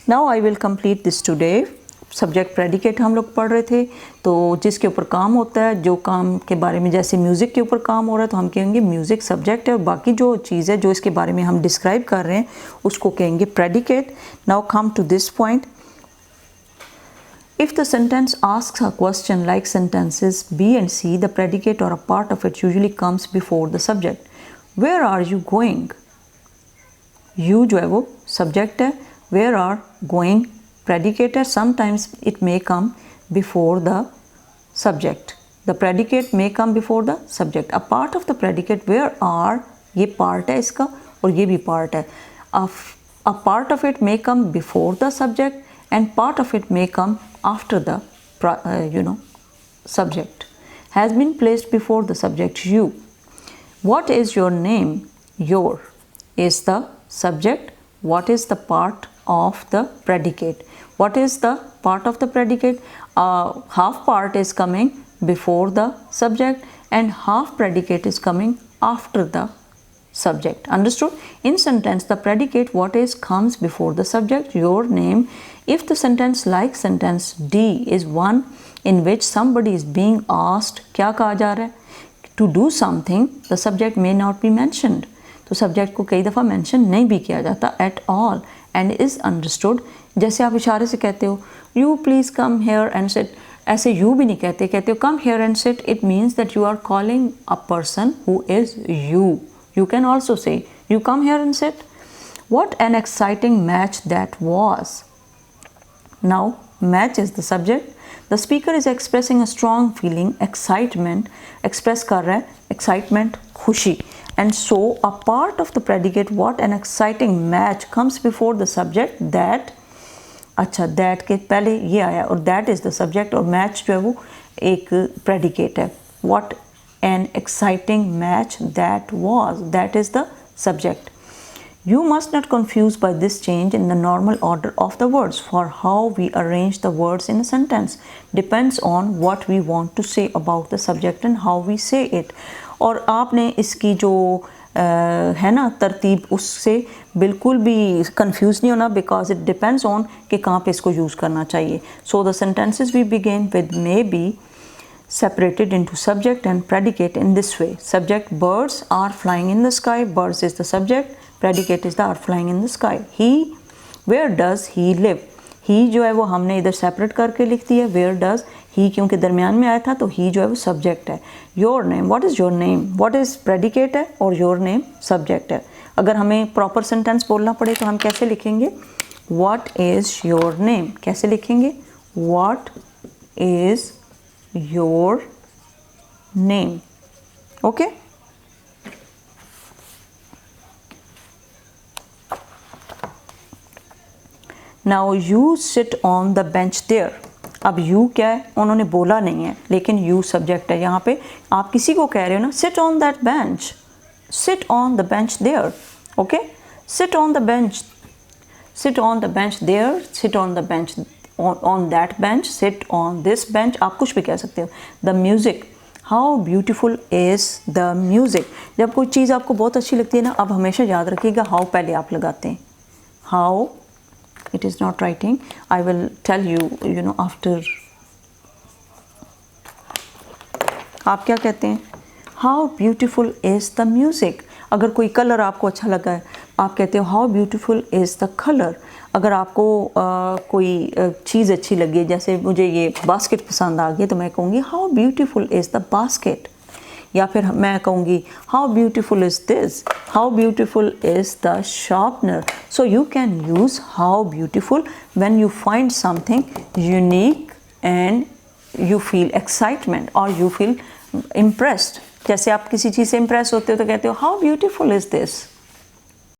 Now I will complete this today. Subject predicate हम लोग पढ़ रहे थे, तो जिसके ऊपर काम होता है, जो काम के बारे में, जैसे म्यूज़िक के ऊपर काम हो रहा है तो हम कहेंगे म्यूज़िक सब्जेक्ट है, और बाकी जो चीज़ है जो इसके बारे में हम डिस्क्राइब कर रहे हैं उसको कहेंगे predicate. Now come to this point. If the sentence asks a question like sentences B and C, the predicate or a part of it usually comes before the subject. Where are you going? You जो है वो subject है, where are going predicate है. Sometimes it may come before the subject. The predicate may come before the subject. A part of the predicate, where are, ये part है इसका और ये भी part है. A part of it may come before the subject and part of it may come after the subject. Has been placed before the subject. You. What is your name? Your is the subject. What is the part of the predicate? What is the part of the predicate? Half part is coming before the subject and half predicate is coming after the subject. Understood? In sentence, the predicate what is comes before the subject, your name. If the sentence like sentence D is one in which somebody is being asked, क्या कहा जा रहा है? To do something, the subject may not be mentioned. तो subject को कई दफ़ा mention नहीं भी किया जाता at all and is understood. जैसे आप इशारे से कहते हो you please come here and sit, ऐसे you भी नहीं कहते, कहते हो come here and sit. It means that you are calling a person who is you. You can also say you come here and sit. What an exciting match that was. Now match is the subject. The speaker is expressing a strong feeling, excitement. Express कर रहा है excitement, खुशी. And so a part of the predicate what an exciting match comes before the subject. That, अच्छा that के पहले ये आया और that is the subject और match जो है वो एक predicate है. What an exciting match that was. That is the subject. You must not confuse by this change in the normal order of the words, for how we arrange the words in a sentence depends on what we want to say about the subject and how we say it. और आपने इसकी जो है ना तरतीब, उससे बिल्कुल भी कंफ्यूज नहीं होना, बिकॉज इट डिपेंड्स ऑन कि कहाँ पे इसको यूज़ करना चाहिए. So the sentences we begin with may be separated into subject and predicate in this way. Subject, birds are flying in the sky. Birds is the subject. Predicate is the are flying in the sky. He, where does he live? He जो है वो हमने इधर separate करके लिख दिया. Where does he, क्योंकि दरमियान में आया था तो he जो है वो subject है. Your name, what is your name? What is predicate है और your name subject है. अगर हमें proper sentence बोलना पड़े तो हम कैसे लिखेंगे? What is your name? कैसे लिखेंगे? What is your name. Okay? Now you sit on the bench there. अब you क्या है? उन्होंने बोला नहीं है, लेकिन you subject है. यहाँ पे आप किसी को कह रहे हो ना, sit on that bench. Sit on the bench there. Okay? Sit on the bench. Sit on the bench there. Sit on the bench. On that bench, sit on this bench. आप कुछ भी कह सकते हो. The music, how beautiful is the music. जब कोई चीज़ आपको बहुत अच्छी लगती है ना, अब हमेशा याद रखिएगा how पहले आप लगाते हैं. How, it is not writing. I will tell you after. आप क्या कहते हैं? How beautiful is the music. अगर कोई कलर आपको अच्छा लगा है, आप कहते हो how beautiful is the color. अगर आपको कोई चीज़ अच्छी लगी, जैसे मुझे ये बास्केट पसंद आ गई, तो मैं कहूँगी how beautiful is the basket. या फिर मैं कहूँगी how beautiful is this. How beautiful is the sharpener. So you can use how beautiful when you find something unique and you feel excitement or you feel impressed. जैसे आप किसी चीज़ से impress होते हो तो कहते हो how beautiful is this.